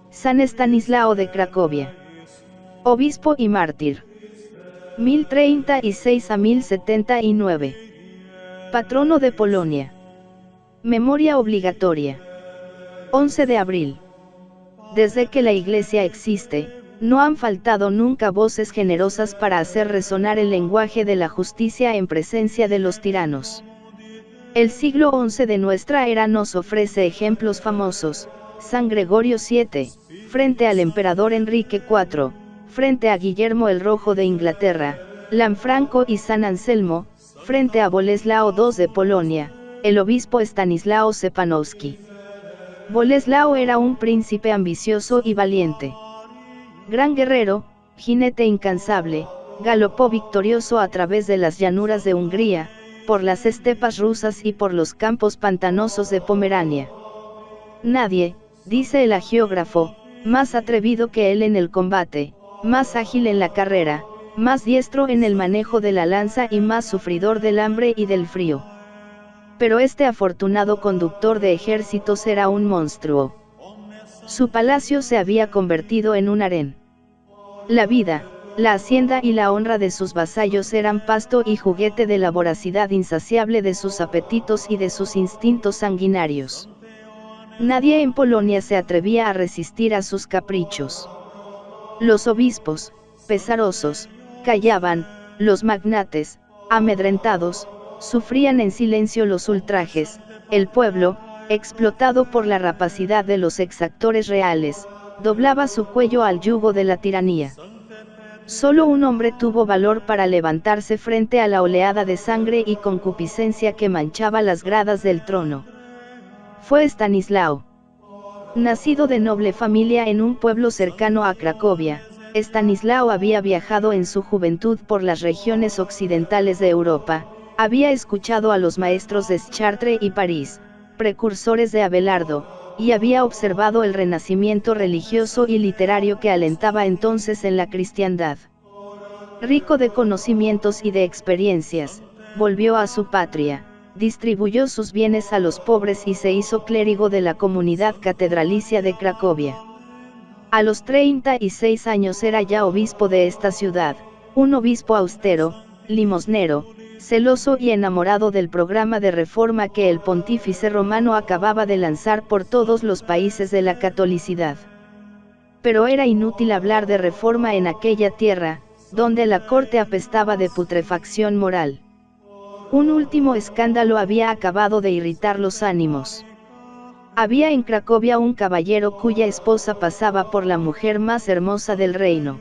San Estanislao de Cracovia. Obispo y mártir. 1036 a 1079. Patrono de Polonia. Memoria obligatoria. 11 de abril. Desde que la Iglesia existe, no han faltado nunca voces generosas para hacer resonar el lenguaje de la justicia en presencia de los tiranos. El siglo XI de nuestra era nos ofrece ejemplos famosos: San Gregorio VII, frente al emperador Enrique IV, frente a Guillermo el Rojo de Inglaterra, Lanfranco y San Anselmo, frente a Boleslao II de Polonia, el obispo Stanislao Szczepanowski. Boleslao era un príncipe ambicioso y valiente. Gran guerrero, jinete incansable, galopó victorioso a través de las llanuras de Hungría, por las estepas rusas y por los campos pantanosos de Pomerania. Nadie, dice el hagiógrafo, más atrevido que él en el combate, más ágil en la carrera, más diestro en el manejo de la lanza y más sufridor del hambre y del frío. Pero este afortunado conductor de ejércitos era un monstruo. Su palacio se había convertido en un harén. La vida, la hacienda y la honra de sus vasallos eran pasto y juguete de la voracidad insaciable de sus apetitos y de sus instintos sanguinarios. Nadie en Polonia se atrevía a resistir a sus caprichos. Los obispos, pesarosos, callaban; los magnates, amedrentados, sufrían en silencio los ultrajes; el pueblo, explotado por la rapacidad de los exactores reales, doblaba su cuello al yugo de la tiranía. Solo un hombre tuvo valor para levantarse frente a la oleada de sangre y concupiscencia que manchaba las gradas del trono. Fue Estanislao. Nacido de noble familia en un pueblo cercano a Cracovia, Estanislao había viajado en su juventud por las regiones occidentales de Europa, había escuchado a los maestros de Chartres y París, precursores de Abelardo, y había observado el renacimiento religioso y literario que alentaba entonces en la cristiandad. Rico de conocimientos y de experiencias, volvió a su patria, distribuyó sus bienes a los pobres y se hizo clérigo de la comunidad catedralicia de Cracovia. A los 36 años era ya obispo de esta ciudad, un obispo austero, limosnero, celoso y enamorado del programa de reforma que el pontífice romano acababa de lanzar por todos los países de la catolicidad. Pero era inútil hablar de reforma en aquella tierra, donde la corte apestaba de putrefacción moral. Un último escándalo había acabado de irritar los ánimos. Había en Cracovia un caballero cuya esposa pasaba por la mujer más hermosa del reino.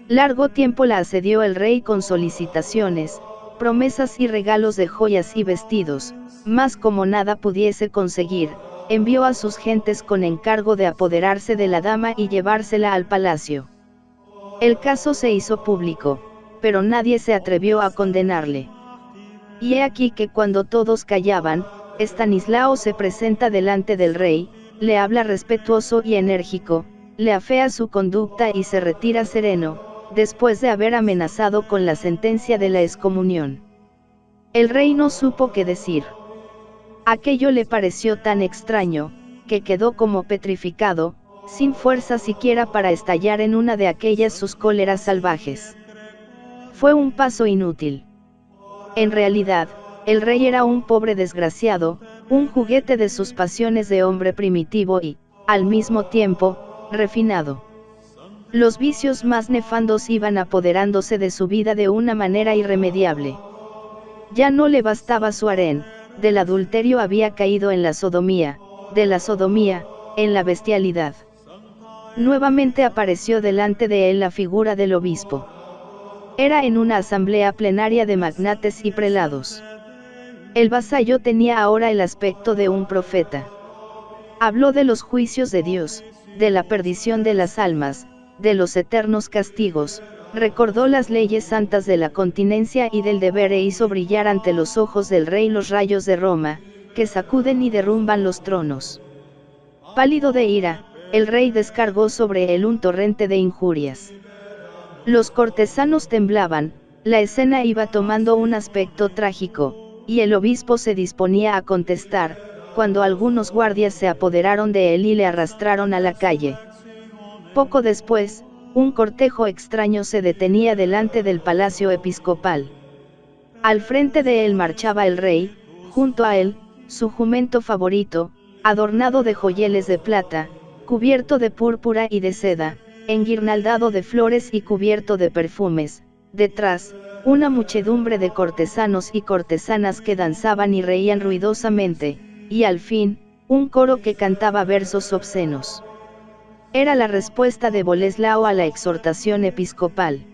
Largo tiempo la asedió el rey con solicitaciones, promesas y regalos de joyas y vestidos, mas como nada pudiese conseguir, envió a sus gentes con encargo de apoderarse de la dama y llevársela al palacio. El caso se hizo público, pero nadie se atrevió a condenarle. Y he aquí que cuando todos callaban, Estanislao se presenta delante del rey, le habla respetuoso y enérgico, le afea su conducta y se retira sereno, después de haber amenazado con la sentencia de la excomunión. El rey no supo qué decir. Aquello le pareció tan extraño, que quedó como petrificado, sin fuerza siquiera para estallar en una de aquellas sus cóleras salvajes. Fue un paso inútil. En realidad, el rey era un pobre desgraciado, un juguete de sus pasiones de hombre primitivo y, al mismo tiempo, refinado. Los vicios más nefandos iban apoderándose de su vida de una manera irremediable. Ya no le bastaba su harén, del adulterio había caído en la sodomía, de la sodomía, en la bestialidad. Nuevamente apareció delante de él la figura del obispo. Era en una asamblea plenaria de magnates y prelados. El vasallo tenía ahora el aspecto de un profeta. Habló de los juicios de Dios, de la perdición de las almas, de los eternos castigos, recordó las leyes santas de la continencia y del deber e hizo brillar ante los ojos del rey los rayos de Roma, que sacuden y derrumban los tronos. Pálido de ira, el rey descargó sobre él un torrente de injurias. Los cortesanos temblaban, La escena iba tomando un aspecto trágico, y el obispo se disponía a contestar, cuando algunos guardias se apoderaron de él y le arrastraron a la calle. Poco después, un cortejo extraño se detenía delante del palacio episcopal. Al frente de él marchaba el rey, junto a él, su jumento favorito, adornado de joyeles de plata, cubierto de púrpura y de seda, enguirnaldado de flores y cubierto de perfumes. Detrás, una muchedumbre de cortesanos y cortesanas que danzaban y reían ruidosamente, y al fin, un coro que cantaba versos obscenos. Era la respuesta de Boleslao a la exhortación episcopal.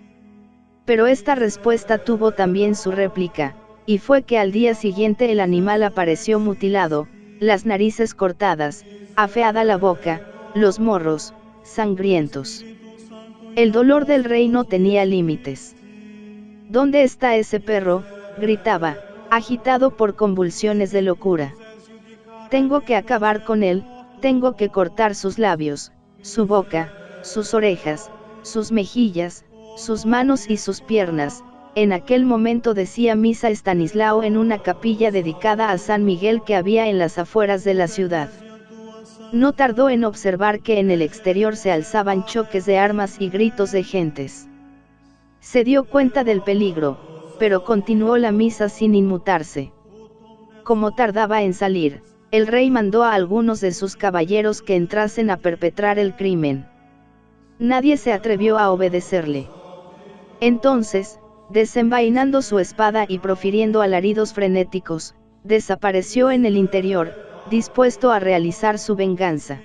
Pero esta respuesta tuvo también su réplica, y fue que al día siguiente el animal apareció mutilado, las narices cortadas, afeada la boca, los morros, sangrientos. El dolor del rey no tenía límites. ¿Dónde está ese perro?, gritaba, agitado por convulsiones de locura. Tengo que acabar con él, tengo que cortar sus labios, su boca, sus orejas, sus mejillas, sus manos y sus piernas. En aquel momento decía misa Estanislao en una capilla dedicada a San Miguel que había en las afueras de la ciudad. No tardó en observar que en el exterior se alzaban choques de armas y gritos de gentes. Se dio cuenta del peligro, pero continuó la misa sin inmutarse. Como tardaba en salir, el rey mandó a algunos de sus caballeros que entrasen a perpetrar el crimen. Nadie se atrevió a obedecerle. Entonces, desenvainando su espada y profiriendo alaridos frenéticos, desapareció en el interior, dispuesto a realizar su venganza.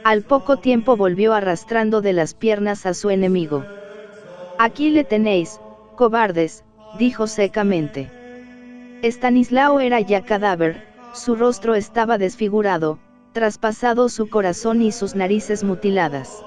Al poco tiempo volvió arrastrando de las piernas a su enemigo. Aquí le tenéis, cobardes, dijo secamente. Estanislao era ya cadáver, su rostro estaba desfigurado, traspasado su corazón y sus narices mutiladas.